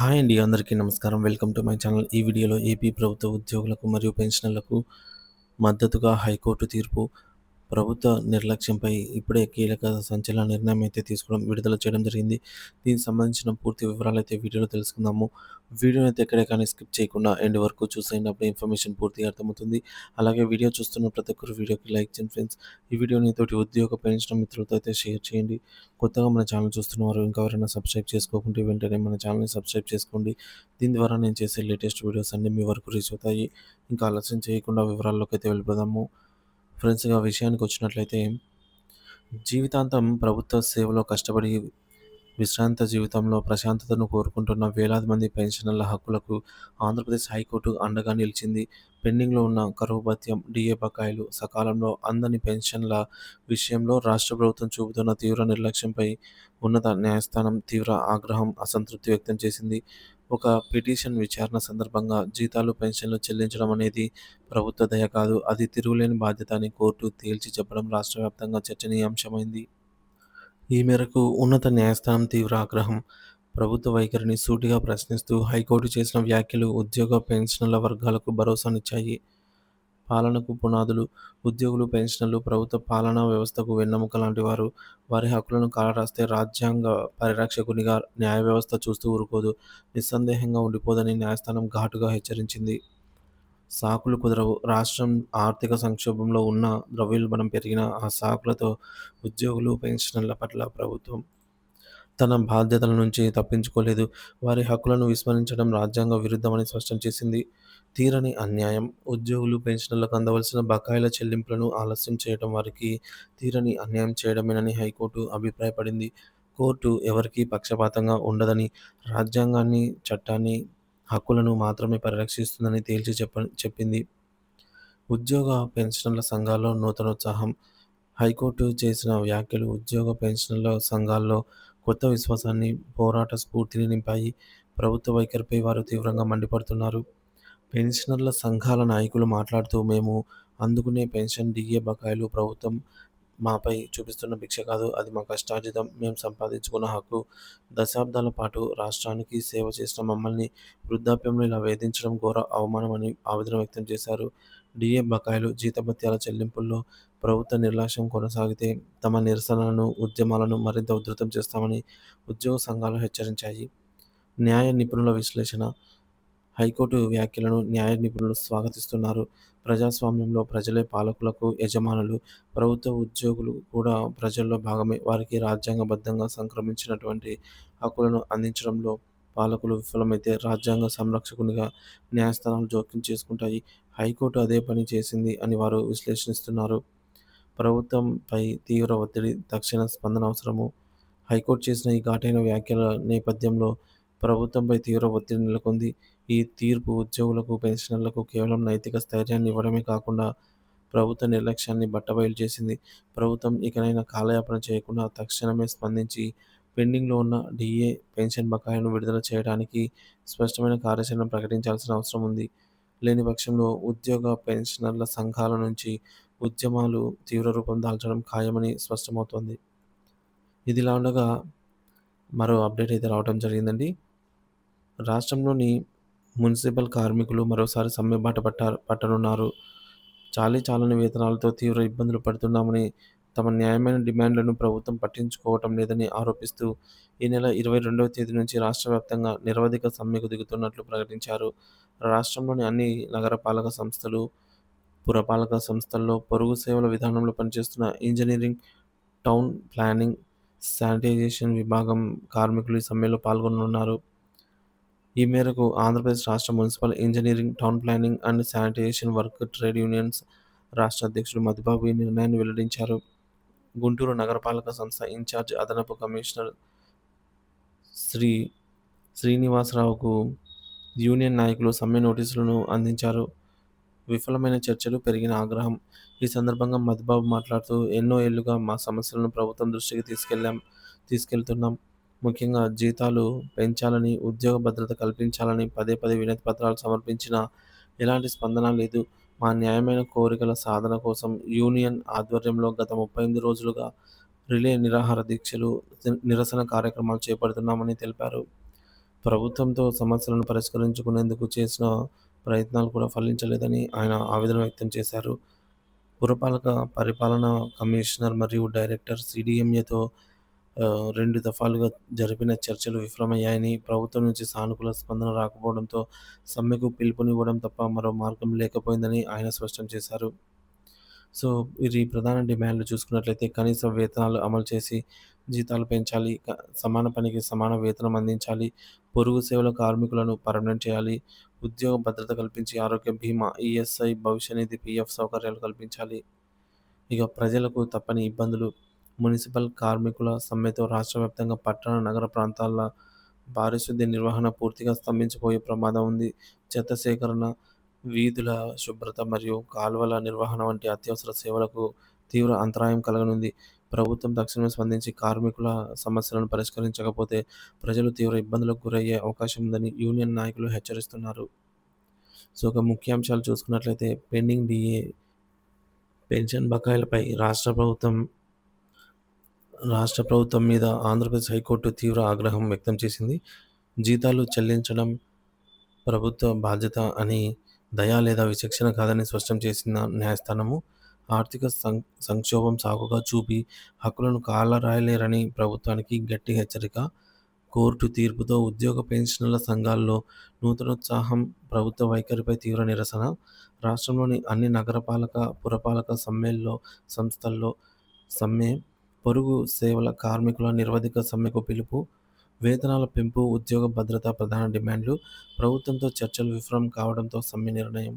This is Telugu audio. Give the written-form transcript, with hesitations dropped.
హాయ్ అండి. అందరికీ నమస్కారం. Welcome to my channel. ఈ వీడియోలో ఏపీ ప్రభుత్వ ఉద్యోగులకు మరియు పెన్షనర్లకు మద్దతుగా హైకోర్టు తీర్పు, ప్రభుత్వ నిర్లక్ష్యంపై ఇప్పుడే కీలక సంచలన నిర్ణయం అయితే విడుదల చేయడం జరిగింది. దీనికి సంబంధించిన పూర్తి వివరాలైతే వీడియోలో తెలుసుకుందాము. వీడియోని అయితే ఎక్కడే కానీ స్కిప్ చేయకుండా ఎండ్ వరకు చూసేయండి. అప్పుడే ఇన్ఫర్మేషన్ పూర్తిగా అర్థమవుతుంది. అలాగే వీడియో చూస్తున్న ప్రతి ఒక్కరు వీడియోకి లైక్ చేయండి ఫ్రెండ్స్. ఈ వీడియోని తోటి ఉద్యోగ పెన్షన్ మిత్రులతో అయితే షేర్ చేయండి. కొత్తగా మన ఛానల్ చూస్తున్నవారు ఇంకా ఎవరైనా సబ్స్క్రైబ్ చేసుకోకుంటే వెంటనే మన ఛానల్ని సబ్స్క్రైబ్ చేసుకోండి. దీని ద్వారా నేను చేసే లేటెస్ట్ వీడియోస్ అన్నీ మీ వరకు రీచ్ అవుతాయి. ఇంకా ఆలస్యం చేయకుండా వివరాల్లోకి అయితే వెళ్ళిపోదాము. ఫ్రెండ్స్, ఇక విషయానికి వచ్చినట్లయితే, జీవితాంతం ప్రభుత్వ సేవలో కష్టపడి విశ్రాంత జీవితంలో ప్రశాంతతను కోరుకుంటున్న వేలాది మంది పెన్షనర్ల హక్కులకు ఆంధ్రప్రదేశ్ హైకోర్టు అండగా నిలిచింది. పెండింగ్లో ఉన్న కరువు భత్యం, డిఏ బకాయిలు, సకాలంలో అందని పెన్షన్ల విషయంలో రాష్ట్ర ప్రభుత్వం చూపుతున్న తీవ్ర నిర్లక్ష్యంపై ఉన్నత న్యాయస్థానం తీవ్ర ఆగ్రహం, అసంతృప్తి వ్యక్తం చేసింది. ఒక పిటిషన్ విచారణ సందర్భంగా జీతాలు, పెన్షన్లు చెల్లించడం అనేది ప్రభుత్వ దయ కాదు, అది తిరుగులేని బాధ్యత అని కోర్టు తేల్చి చెప్పడం రాష్ట్ర వ్యాప్తంగా చర్చనీయాంశమైంది. ఈ మేరకు ఉన్నత న్యాయస్థానం తీవ్ర ఆగ్రహం, ప్రభుత్వ వైఖరిని సూటిగా ప్రశ్నిస్తూ హైకోర్టు చేసిన వ్యాఖ్యలు ఉద్యోగ, పెన్షనర్ల వర్గాలకు భరోసానిచ్చాయి. పాలనకు పునాదులు, ఉద్యోగులు, పెన్షనర్లు ప్రభుత్వ పాలనా వ్యవస్థకు వెన్నెముక లాంటి వారు. వారి హక్కులను కాలరాస్తే రాజ్యాంగ పరిరక్షకునిగా న్యాయ వ్యవస్థ చూస్తూ ఊరుకోదు, నిస్సందేహంగా ఉండిపోదని న్యాయస్థానం ఘాటుగా హెచ్చరించింది. సాకులు కుదరవు. రాష్ట్రం ఆర్థిక సంక్షోభంలో ఉన్న, ద్రవ్యోల్బణం పెరిగిన ఆ సాకులతో ఉద్యోగులు, పెన్షనర్ల పట్ల ప్రభుత్వం తన బాధ్యతల నుంచి తప్పించుకోలేదు. వారి హక్కులను విస్మరించడం రాజ్యాంగ విరుద్ధమని స్పష్టం చేసింది. తీరని అన్యాయం. ఉద్యోగులు, పెన్షనర్లకు అందవలసిన బకాయిల చెల్లింపులను ఆలస్యం చేయడం వారికి తీరని అన్యాయం చేయడమేనని హైకోర్టు అభిప్రాయపడింది. కోర్టు ఎవరికీ పక్షపాతంగా ఉండదని, రాజ్యాంగాన్ని, చట్టాన్ని, హక్కులను మాత్రమే పరిరక్షిస్తుందని తేల్చి చెప్పింది. ఉద్యోగ, పెన్షనర్ల సంఘాల్లో నూతనోత్సాహం. హైకోర్టు చేసిన వ్యాఖ్యలు ఉద్యోగ, పెన్షనర్ల సంఘాల్లో కొత్త విశ్వాసాన్ని, పోరాట స్ఫూర్తిని నింపాయి. ప్రభుత్వ వైఖరిపై వారు తీవ్రంగా మండిపడుతున్నారు. పెన్షనర్ల సంఘాల నాయకులు మాట్లాడుతూ, మేము అందుకునే పెన్షన్, డిఏ బకాయిలు ప్రభుత్వం మాపై చూపిస్తున్న భిక్ష కాదు, అది మా కష్టార్జితం, మేము సంపాదించుకున్న హక్కు. దశాబ్దాల పాటు రాష్ట్రానికి సేవ చేసిన మమ్మల్ని వృద్ధాప్యంలో ఇలా వేధించడం ఘోర అవమానమని ఆవేదన వ్యక్తం చేశారు. డిఏ బకాయిలు, జీతభత్యాల చెల్లింపుల్లో ప్రభుత్వ నిర్లక్ష్యం కొనసాగితే తమ నిరసనలను, ఉద్యమాలను మరింత ఉధృతం చేస్తామని ఉద్యోగ సంఘాలు హెచ్చరించాయి. న్యాయ నిపుణుల విశ్లేషణ. హైకోర్టు వ్యాఖ్యలను న్యాయ నిపుణులు స్వాగతిస్తున్నారు. ప్రజాస్వామ్యంలో ప్రజలే పాలకులకు యజమానులు. ప్రభుత్వ ఉద్యోగులు కూడా ప్రజల్లో భాగమే. వారికి రాజ్యాంగబద్ధంగా సంక్రమించినటువంటి హక్కులను అందించడంలో పాలకులు విఫలమైతే రాజ్యాంగ సంరక్షకునిగా న్యాయస్థానాలు జోక్యం చేసుకుంటాయి. హైకోర్టు అదే పని చేసింది అని వారు విశ్లేషిస్తున్నారు. ప్రభుత్వంపై తీవ్ర ఒత్తిడి, తక్షణ స్పందన అవసరము. హైకోర్టు చేసిన ఈ ఘాటైన వ్యాఖ్యల నేపథ్యంలో ప్రభుత్వంపై తీవ్ర ఒత్తిడి నెలకొంది. ఈ తీర్పు ఉద్యోగులకు, పెన్షనర్లకు కేవలం నైతిక స్థైర్యాన్ని ఇవ్వడమే కాకుండా ప్రభుత్వ నిర్లక్ష్యాన్ని బట్టబయలు చేసింది. ప్రభుత్వం ఇకనైనా కాలయాపన చేయకుండా తక్షణమే స్పందించి పెండింగ్లో ఉన్న డిఏ, పెన్షన్ బకాయిలను విడుదల చేయడానికి స్పష్టమైన కార్యాచరణ ప్రకటించాల్సిన అవసరం ఉంది. లేని పక్షంలో ఉద్యోగ, పెన్షనర్ల సంఘాల నుంచి ఉద్యమాలు తీవ్ర రూపం దాల్చడం ఖాయమని స్పష్టమవుతోంది. ఇదిలా ఉండగా మరో అప్డేట్ అయితే రావడం జరిగిందండి. రాష్ట్రంలోని మున్సిపల్ కార్మికులు మరోసారి సమ్మె బాట పట్టనున్నారు. చాలీచాలని వేతనాలతో తీవ్ర ఇబ్బందులు పడుతున్నామని, తమ న్యాయమైన డిమాండ్లను ప్రభుత్వం పట్టించుకోవటం లేదని ఆరోపిస్తూ ఈ నెల 22వ తేదీ నుంచి రాష్ట్ర వ్యాప్తంగా నిరవధిక సమ్మెకు దిగుతున్నట్లు ప్రకటించారు. రాష్ట్రంలోని అన్ని నగరపాలక సంస్థలు, పురపాలక సంస్థల్లో పొరుగు సేవల విధానంలో పనిచేస్తున్న ఇంజనీరింగ్, టౌన్ ప్లానింగ్, శానిటైజేషన్ విభాగం కార్మికులు ఈ సమ్మెలో పాల్గొననున్నారు. ఈ మేరకు ఆంధ్రప్రదేశ్ రాష్ట్ర municipal engineering, town planning and sanitization work trade unions రాష్ట్ర అధ్యక్షుడు మధుబాబు ఈ నిర్ణయాన్ని వెల్లడించారు. గుంటూరు నగరపాలక సంస్థ ఇన్ఛార్జ్ అదనపు కమిషనర్ శ్రీ శ్రీనివాసరావుకు యూనియన్ నాయకులు సమ్మె నోటీసులను అందించారు. విఫలమైన చర్చలు, పెరిగిన ఆగ్రహం. ఈ సందర్భంగా మధుబాబు మాట్లాడుతూ, ఎన్నో ఏళ్లుగా మా సమస్యలను ప్రభుత్వం దృష్టికి తీసుకెళ్తున్నాం. ముఖ్యంగా జీతాలు పెంచాలని, ఉద్యోగ భద్రత కల్పించాలని పదే పదే వినతి పత్రాలు సమర్పించినా ఎలాంటి స్పందన లేదు. మా న్యాయమైన కోరికల సాధన కోసం యూనియన్ ఆధ్వర్యంలో గత 38 రోజులుగా రిలే నిరాహార దీక్షలు, నిరసన కార్యక్రమాలు చేపడుతున్నామని తెలిపారు. ప్రభుత్వంతో సమస్యలను పరిష్కరించుకునేందుకు చేసిన ప్రయత్నాలు కూడా ఫలించలేదని ఆయన ఆవేదన వ్యక్తం చేశారు. పురపాలక పరిపాలనా కమిషనర్ మరియు డైరెక్టర్ సీడీఎంఏతో 2 దఫాలుగా జరిపిన చర్చలు విఫలమయ్యాయని, ప్రభుత్వం నుంచి సానుకూల స్పందన రాకపోవడంతో సమ్మెకు పిలుపునివ్వడం తప్ప మరో మార్గం లేకపోయిందని ఆయన స్పష్టం చేశారు. సో, ఇది ప్రధాన డిమాండ్‌లు చూసుకున్నట్లయితే కనీస వేతనాలు అమలు చేసి, జీతాలు పెంచాలి, సమాన పనికి సమాన వేతనం అందించాలి, పొరుగు సేవల కార్మికులను పర్మనెంట్ చేయాలి, ఉద్యోగ భద్రత కల్పించి ఆరోగ్య బీమా, ఈఎస్ఐ, భవిష్య నిధి, పీఎఫ్ సౌకర్యాలు కల్పించాలి. ఇక ప్రజలకు తప్పని ఇబ్బందులు. మున్సిపల్ కార్మికుల సమ్మెతో రాష్ట్ర వ్యాప్తంగా పట్టణ, నగర ప్రాంతాల పారిశుద్ధ్య నిర్వహణ పూర్తిగా స్తంభించిపోయే ప్రమాదం ఉంది. చెత్త సేకరణ, వీధుల శుభ్రత మరియు కాలువల నిర్వహణ వంటి అత్యవసర సేవలకు తీవ్ర అంతరాయం కలగనుంది. ప్రభుత్వం తక్షణమే స్పందించి కార్మికుల సమస్యలను పరిష్కరించకపోతే ప్రజలు తీవ్ర ఇబ్బందులకు గురయ్యే అవకాశం ఉందని యూనియన్ నాయకులు హెచ్చరిస్తున్నారు. సో, ఒక ముఖ్యాంశాలు చూసుకున్నట్లయితే పెండింగ్ డీఏ పెన్షన్ బకాయిలపై రాష్ట్ర ప్రభుత్వం మీద ఆంధ్రప్రదేశ్ హైకోర్టు తీవ్ర ఆగ్రహం వ్యక్తం చేసింది. జీతాలు చెల్లించడం ప్రభుత్వ బాధ్యత అని, దయ లేదా విచక్షణ కాదని స్పష్టం చేసిన న్యాయస్థానము, ఆర్థిక సంక్షోభం సాకుగా చూపి హక్కులను కాలరాయలేరని ప్రభుత్వానికి గట్టి హెచ్చరిక. కోర్టు తీర్పుతో ఉద్యోగ పెన్షనర్ల సంఘాల్లో నూతనోత్సాహం, ప్రభుత్వ వైఖరిపై తీవ్ర నిరసన. రాష్ట్రంలోని అన్ని నగరపాలక, పురపాలక సంస్థల్లో సమ్మె. పొరుగు సేవల కార్మికుల నిరవధిక సమ్మెకు పిలుపు. వేతనాల పెంపు, ఉద్యోగ భద్రత ప్రధాన డిమాండ్లు. ప్రభుత్వంతో చర్చలు విఫలం కావడంతో సమ్మె నిర్ణయం.